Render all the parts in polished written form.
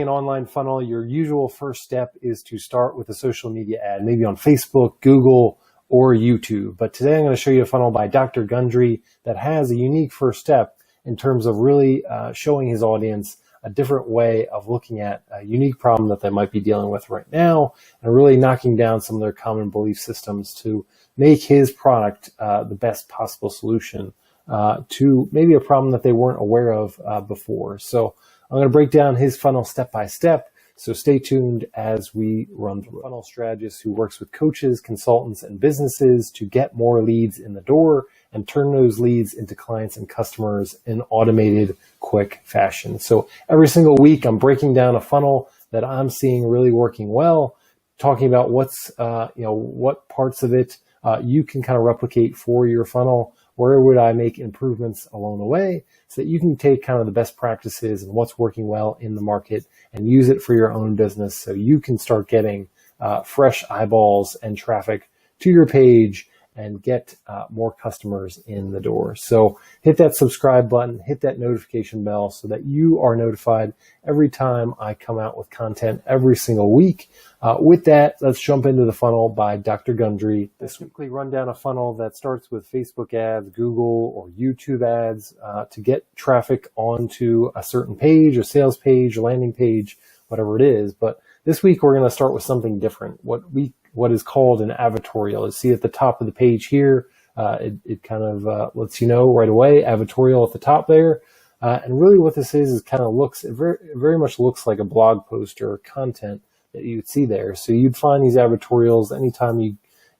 An online funnel, your usual first step is to start with a social media ad, maybe on Facebook, Google, or YouTube. But today I'm going to show you a funnel by Dr. Gundry that has a unique first step in terms of really showing his audience a different way of looking at a unique problem that they might be dealing with right now, and really knocking down some of their common belief systems to make his product the best possible solution to maybe a problem that they weren't aware of before. So I'm going to break down his funnel step by step, so stay tuned as we run through it. Funnel strategist who works with coaches, consultants, and businesses to get more leads in the door and turn those leads into clients and customers in automated, quick fashion. So every single week, I'm breaking down a funnel that I'm seeing really working well, talking about what's, what parts of it you can kind of replicate for your funnel. Where would I make improvements along the way so that you can take kind of the best practices and what's working well in the market and use it for your own business so you can start getting fresh eyeballs and traffic to your page and get more customers in the door. So hit that subscribe button, hit that notification bell so that you are notified every time I come out with content every single week. With that, let's jump into the funnel by Dr. Gundry. This quickly run down a funnel that starts with Facebook ads, Google or YouTube ads to get traffic onto a certain page, a sales page, a landing page, whatever it is. But this week we're going to start with something different. What is called an advertorial. You see at the top of the page here, it kind of lets you know right away, advertorial at the top there. And really what this is kind of looks, it very much looks like a blog post or content that you'd see there. So you'd find these advertorials anytime you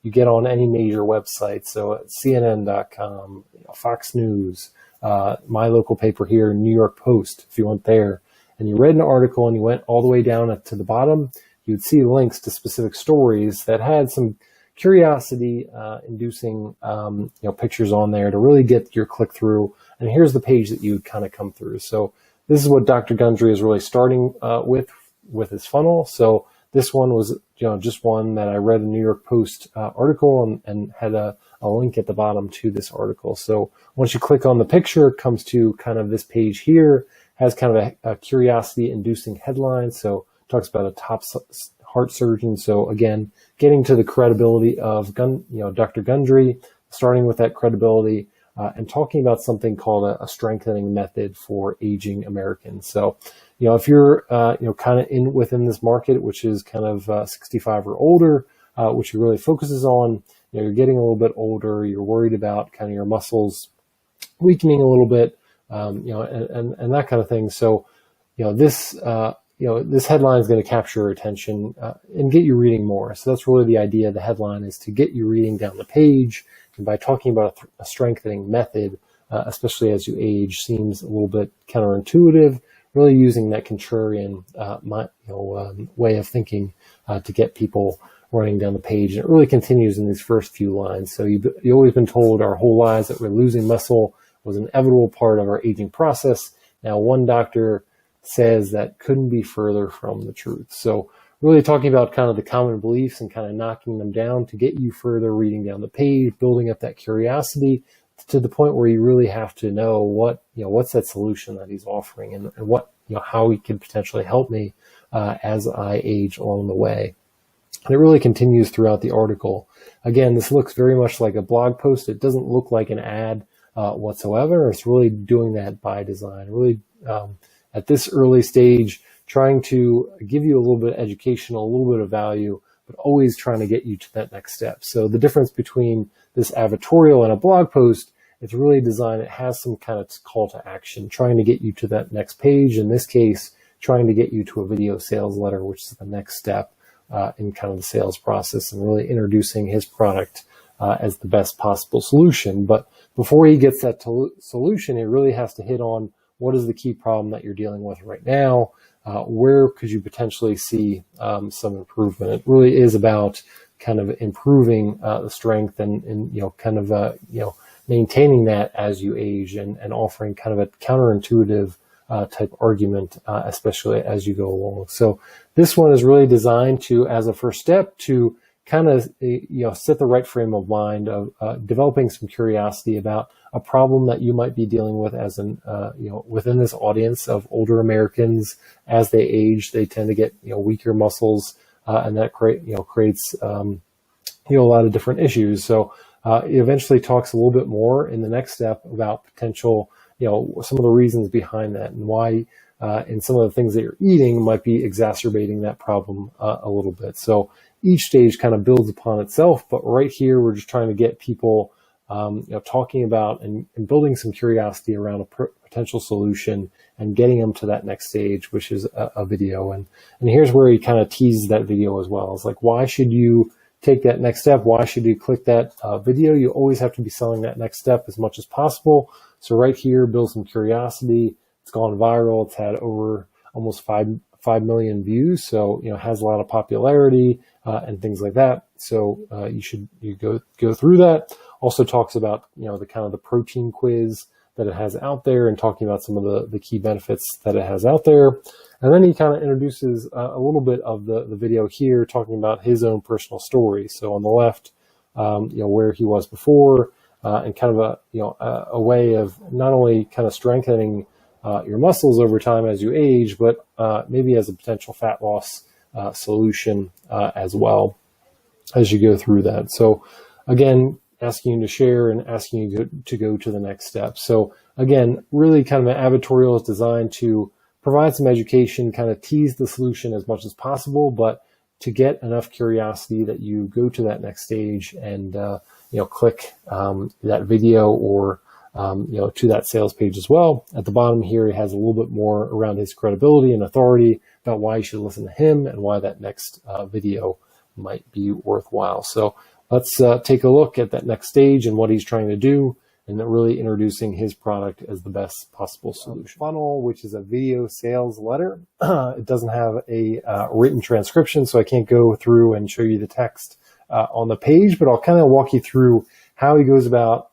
get on any major website. So CNN.com, Fox News, my local paper here, New York Post, if you went there, and you read an article and you went all the way down to the bottom, you'd see links to specific stories that had some curiosity inducing pictures on there to really get your click through. And here's the page that you would kind of come through. So this is what Dr. Gundry is really starting with his funnel. So this one was just one that I read a New York Post article and had a link at the bottom to this article. So once you click on the picture, it comes to kind of this page here, has kind of a curiosity inducing headline. So talks about a top heart surgeon. So again, getting to the credibility of Dr. Gundry, starting with that credibility and talking about something called a strengthening method for aging Americans. So, if you're, kind of within this market, which is kind of 65 or older, which he really focuses on, you're getting a little bit older, you're worried about kind of your muscles weakening a little bit, and that kind of thing. So, this headline is going to capture your attention and get you reading more. So that's really the idea. The headline is to get you reading down the page. And by talking about a strengthening method, especially as you age, seems a little bit counterintuitive. Really using that contrarian way of thinking to get people running down the page. And it really continues in these first few lines. So you've always been told our whole lives that we're losing muscle was an inevitable part of our aging process. Now, one doctor says that couldn't be further from the truth. So really talking about kind of the common beliefs and kind of knocking them down to get you further reading down the page, building up that curiosity to the point where you really have to know what's that solution that he's offering and what, how he could potentially help me as I age along the way. And it really continues throughout the article. Again, this looks very much like a blog post. It doesn't look like an ad whatsoever. It's really doing that by design, really at this early stage, trying to give you a little bit of education, a little bit of value, but always trying to get you to that next step. So the difference between this advertorial and a blog post, it's really designed, it has some kind of call to action, trying to get you to that next page. In this case, trying to get you to a video sales letter, which is the next step in kind of the sales process, and really introducing his product as the best possible solution. But before he gets that solution, he really has to hit on what is the key problem that you're dealing with right now. Where could you potentially see some improvement? It really is about kind of improving the strength and kind of maintaining that as you age and offering kind of a counterintuitive type argument, especially as you go along. So this one is really designed to, as a first step, to kind of set the right frame of mind of developing some curiosity about a problem that you might be dealing with as an within this audience of older Americans. As they age, they tend to get weaker muscles, and that creates a lot of different issues. So it eventually talks a little bit more in the next step about potential some of the reasons behind that, and why and some of the things that you're eating might be exacerbating that problem a little bit. So each stage kind of builds upon itself, but right here we're just trying to get people talking about and building some curiosity around a potential solution and getting them to that next stage, which is a video. And here's where he kind of teases that video as well. It's like, why should you take that next step? Why should you click that video? You always have to be selling that next step as much as possible. So right here, build some curiosity. It's gone viral. It's had over almost 5 million views. So, it has a lot of popularity and things like that. So you go through that. Also talks about, the kind of the protein quiz that it has out there, and talking about some of the key benefits that it has out there. And then he kind of introduces a little bit of the video here, talking about his own personal story. So on the left, where he was before, and kind of a way of not only kind of strengthening your muscles over time as you age, but maybe as a potential fat loss solution as well as you go through that. So again, asking you to share and asking you to go to the next step. So again, really kind of an advertorial is designed to provide some education, kind of tease the solution as much as possible, but to get enough curiosity that you go to that next stage and click that video or to that sales page as well. At the bottom here, he has a little bit more around his credibility and authority about why you should listen to him and why that next video might be worthwhile. So let's take a look at that next stage and what he's trying to do, and really introducing his product as the best possible solution. Funnel, which is a video sales letter. It doesn't have a written transcription, so I can't go through and show you the text on the page, but I'll kind of walk you through how he goes about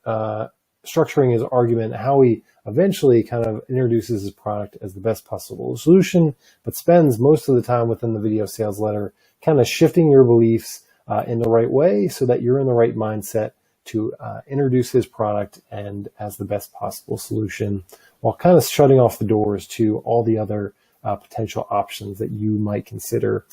structuring his argument, how he eventually kind of introduces his product as the best possible solution, but spends most of the time within the video sales letter kind of shifting your beliefs in the right way so that you're in the right mindset to introduce his product and as the best possible solution, while kind of shutting off the doors to all the other potential options that you might consider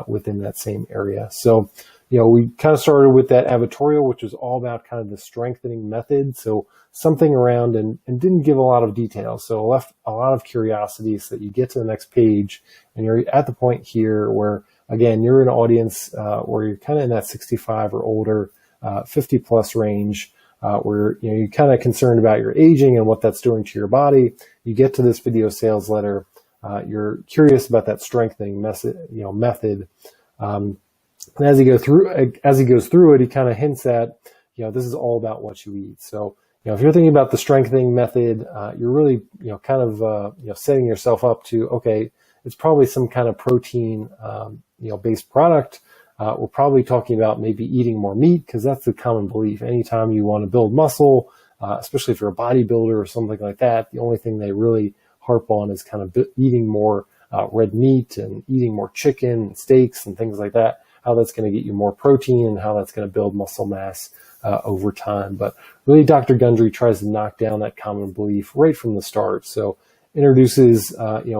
within that same area. So, we kind of started with that advertorial, which was all about kind of the strengthening method. So something around and didn't give a lot of details. So left a lot of curiosity so that you get to the next page and you're at the point here where, again, you're an audience where you're kind of in that 65 or older, 50 plus range, where you're kind of concerned about your aging and what that's doing to your body. You get to this video sales letter, you're curious about that strengthening method. And as he goes through it, he kind of hints at, this is all about what you eat. So, if you're thinking about the strengthening method, you're really, kind of, setting yourself up to, okay, it's probably some kind of protein, based product. We're probably talking about maybe eating more meat, because that's the common belief. Anytime you want to build muscle, especially if you're a bodybuilder or something like that, the only thing they really harp on is kind of eating more red meat and eating more chicken and steaks and things like that, how that's going to get you more protein and how that's going to build muscle mass over time. But really, Dr. Gundry tries to knock down that common belief right from the start. So introduces, number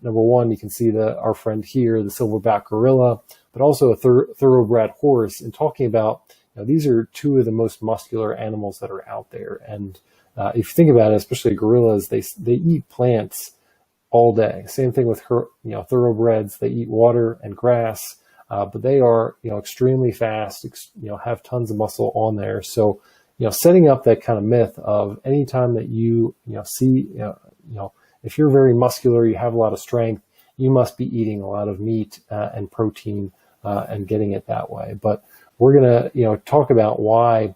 one, you can see our friend here, the silverback gorilla, but also a thoroughbred horse, and talking about, these are two of the most muscular animals that are out there. And if you think about it, especially gorillas, they eat plants all day. Same thing with thoroughbreds. They eat water and grass, but they are extremely fast. Have tons of muscle on there. So setting up that kind of myth of anytime that you see if you're very muscular, you have a lot of strength, you must be eating a lot of meat and protein and getting it that way. But we're gonna talk about why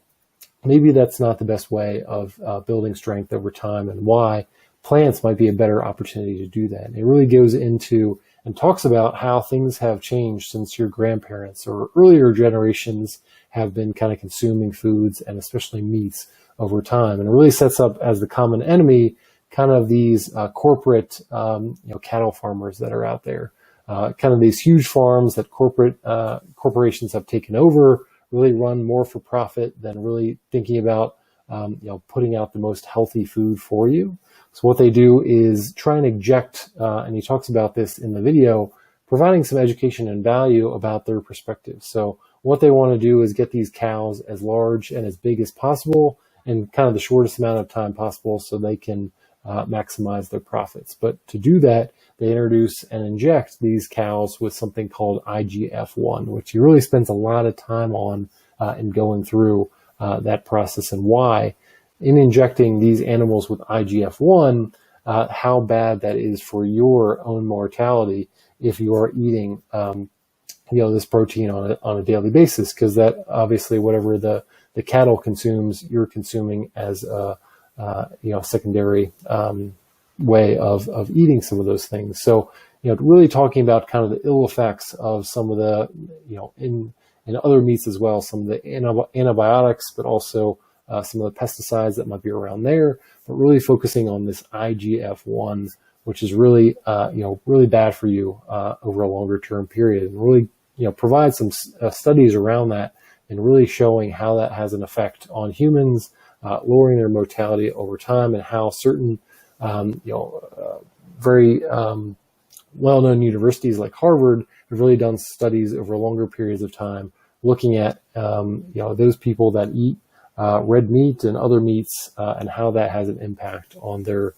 maybe that's not the best way of building strength over time, and why plants might be a better opportunity to do that. And it really goes into and talks about how things have changed since your grandparents or earlier generations have been kind of consuming foods, and especially meats, over time. And it really sets up as the common enemy kind of these corporate cattle farmers that are out there. kind of these huge farms that corporations have taken over, really run more for profit than really thinking about putting out the most healthy food for you. So what they do is try and inject, and he talks about this in the video, providing some education and value about their perspective. So what they want to do is get these cows as large and as big as possible in kind of the shortest amount of time possible so they can maximize their profits. But to do that, they introduce and inject these cows with something called IGF-1, which he really spends a lot of time on in going through that process and why. In injecting these animals with IGF-1, how bad that is for your own mortality if you are eating this protein on a daily basis, because that obviously whatever the cattle consumes, you're consuming as a secondary way of eating some of those things. So really talking about kind of the ill effects of some of the in other meats as well, some of the antibiotics, but also some of the pesticides that might be around there, but really focusing on this IGF-1, which is really really bad for you over a longer term period, and really provide some studies around that and really showing how that has an effect on humans, lowering their mortality over time, and how certain very well-known universities like Harvard have really done studies over longer periods of time looking at those people that eat red meat and other meats and how that has an impact on their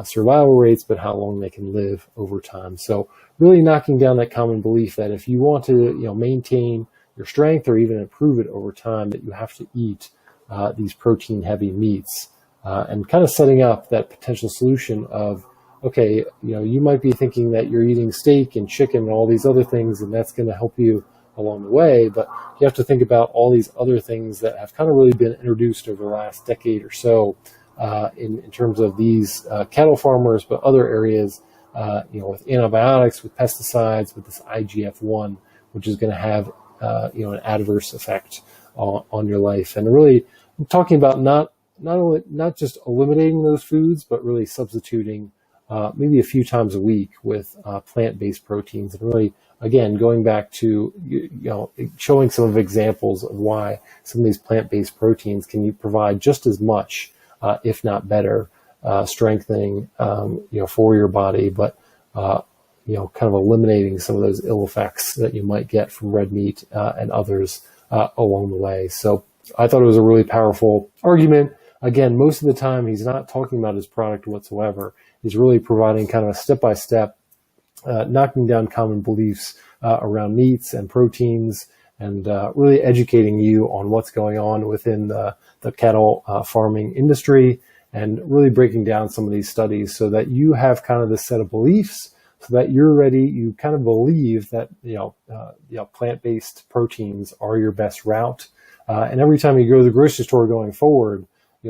survival rates, but how long they can live over time. So really knocking down that common belief that if you want to maintain your strength or even improve it over time, that you have to eat these protein heavy meats, and kind of setting up that potential solution of, okay, you might be thinking that you're eating steak and chicken and all these other things, and that's going to help you along the way, but you have to think about all these other things that have kind of really been introduced over the last decade or so in terms of these cattle farmers, but other areas, with antibiotics, with pesticides, with this IGF-1, which is going to have an adverse effect on your life. And really, I'm talking about not just eliminating those foods, but really substituting maybe a few times a week with plant-based proteins, and really, again, going back to showing some of examples of why some of these plant-based proteins can you provide just as much, if not better, strengthening for your body, but kind of eliminating some of those ill effects that you might get from red meat and others along the way. So I thought it was a really powerful argument. Again, most of the time he's not talking about his product whatsoever. He's really providing kind of a step-by-step, knocking down common beliefs around meats and proteins, and really educating you on what's going on within the cattle farming industry, and really breaking down some of these studies so that you have kind of this set of beliefs, so that you're ready, you kind of believe that plant-based proteins are your best route. And every time you go to the grocery store going forward,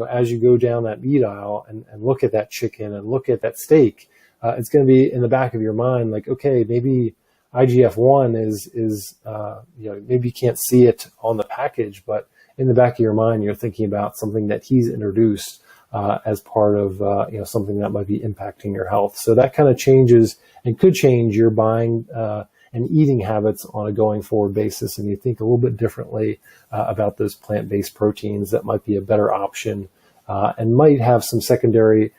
as you go down that meat aisle and look at that chicken and look at that steak, it's going to be in the back of your mind like, okay, maybe IGF-1 is maybe you can't see it on the package, but in the back of your mind, you're thinking about something that he's introduced as part of something that might be impacting your health. So that kind of changes and could change your buying and eating habits on a going forward basis, and you think a little bit differently about those plant-based proteins that might be a better option and might have some secondary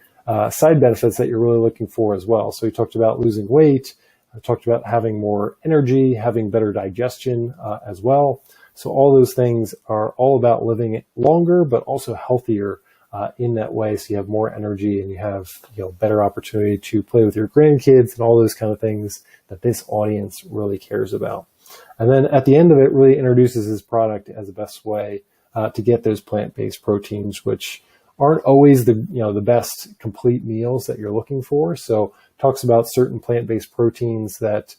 side benefits that you're really looking for as well. So we talked about losing weight, I talked about having more energy, having better digestion as well. So all those things are all about living longer, but also healthier in that way. So you have more energy and you have better opportunity to play with your grandkids and all those kind of things that this audience really cares about. And then at the end of it, really introduces his product as the best way to get those plant-based proteins, which aren't always the best complete meals that you're looking for. So talks about certain plant-based proteins that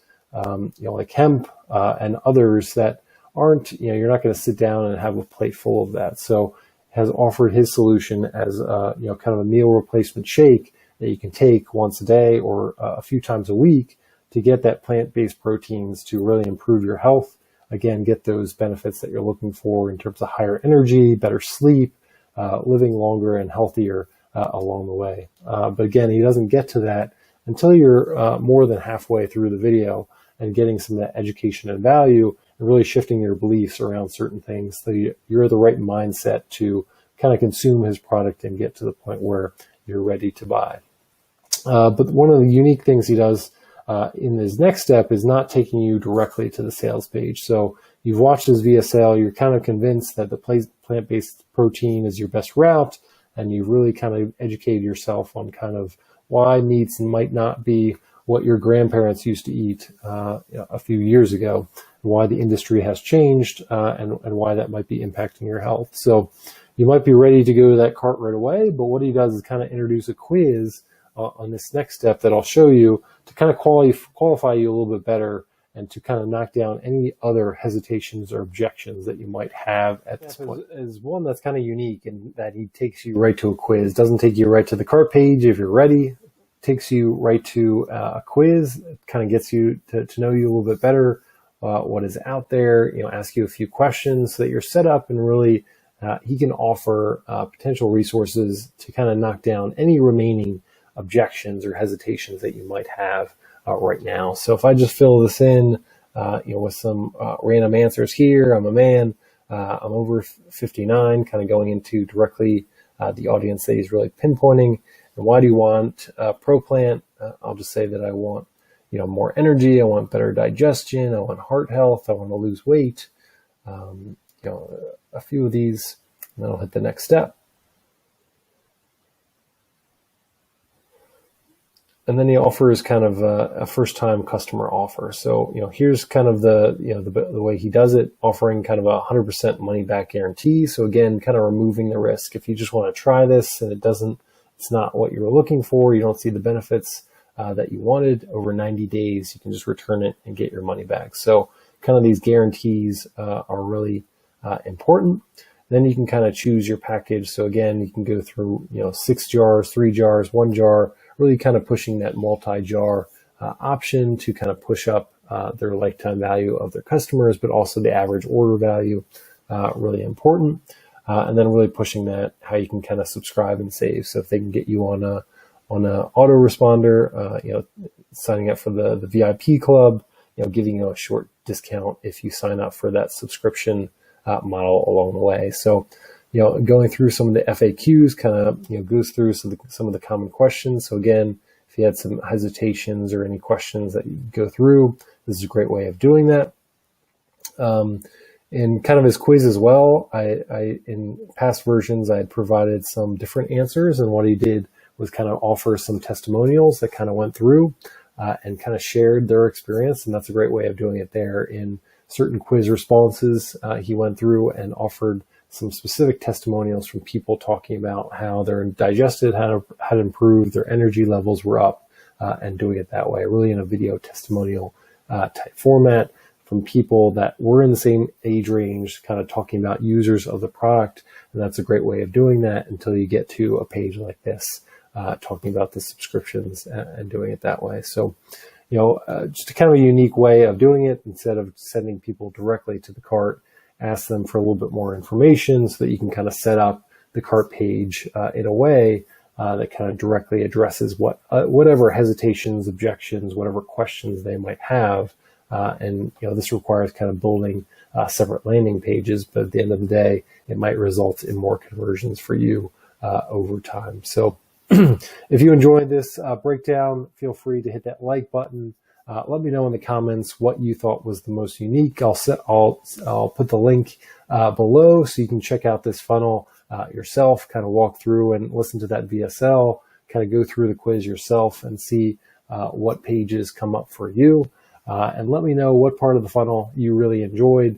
like hemp and others that aren't, you're not going to sit down and have a plate full of that. So has offered his solution as kind of a meal replacement shake that you can take once a day or a few times a week to get that plant-based proteins to really improve your health. Again, get those benefits that you're looking for in terms of higher energy, better sleep, living longer and healthier along the way. But again, he doesn't get to that until you're more than halfway through the video. and getting some of that education and value, and really shifting your beliefs around certain things so you're the right mindset to kind of consume his product and get to the point where you're ready to buy. But one of the unique things he does in his next step is not taking you directly to the sales page. So you've watched his VSL, you're kind of convinced that the plant-based protein is your best route, and you've really kind of educated yourself on kind of why meats might not be what your grandparents used to eat a few years ago, and why the industry has changed, and why that might be impacting your health. So you might be ready to go to that cart right away, but what he does is kind of introduce a quiz on this next step that I'll show you to kind of qualify you a little bit better and to kind of knock down any other hesitations or objections that you might have at this point. Is one that's kind of unique in that he takes you right to a quiz. Doesn't take you right to the cart page if you're ready. Takes you right to a quiz. It kind of gets you to know you a little bit better, what is out there, ask you a few questions so that you're set up, and really he can offer potential resources to kind of knock down any remaining objections or hesitations that you might have right now. So if I just fill this in, with some random answers here, I'm a man, I'm over 59, kind of going into directly the audience that he's really pinpointing. And why do you want ProPlant? I'll just say that I want, more energy. I want better digestion. I want heart health. I want to lose weight. A few of these, and then I'll hit the next step. And then he offers kind of a first-time customer offer. So, here's kind of the way he does it, offering kind of a 100% money-back guarantee. So again, kind of removing the risk. If you just want to try this and it's not what you're looking for, you don't see the benefits that you wanted, over 90 days, you can just return it and get your money back. So kind of these guarantees are really important. Then you can kind of choose your package. So again, you can go through, 6 jars, 3 jars, 1 jar, really kind of pushing that multi-jar option to kind of push up their lifetime value of their customers, but also the average order value, really important. And then really pushing that, how you can kind of subscribe and save. So if they can get you on a autoresponder, signing up for the VIP club, giving you a short discount if you sign up for that subscription model along the way. So, going through some of the FAQs kind of, goes through some of the common questions. So again, if you had some hesitations or any questions that you go through, this is a great way of doing that. In kind of his quiz as well, I in past versions, I had provided some different answers, and what he did was kind of offer some testimonials that kind of went through and kind of shared their experience. And that's a great way of doing it there. In certain quiz responses, he went through and offered some specific testimonials from people talking about how their digestion had improved, their energy levels were up, and doing it that way, really in a video testimonial type format from people that were in the same age range, kind of talking about users of the product. And that's a great way of doing that until you get to a page like this, talking about the subscriptions and doing it that way. So, just a kind of a unique way of doing it. Instead of sending people directly to the cart, ask them for a little bit more information so that you can kind of set up the cart page in a way that kind of directly addresses whatever hesitations, objections, whatever questions they might have. And this requires kind of building separate landing pages, but at the end of the day, it might result in more conversions for you over time. So if you enjoyed this breakdown, feel free to hit that like button. Let me know in the comments what you thought was the most unique. I'll put the link below so you can check out this funnel yourself, kind of walk through and listen to that VSL, kind of go through the quiz yourself and see what pages come up for you. And let me know what part of the funnel you really enjoyed.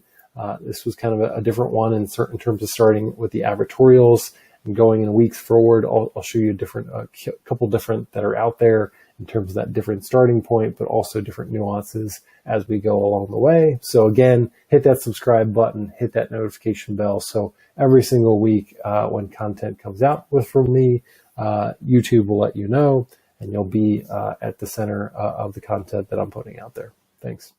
This was kind of a different one in terms of starting with the advertorials and going in weeks forward. I'll show you a couple different that are out there in terms of that different starting point, but also different nuances as we go along the way. So again, hit that subscribe button, hit that notification bell. So every single week when content comes out from me, YouTube will let you know, and you'll be at the center of the content that I'm putting out there. Thanks.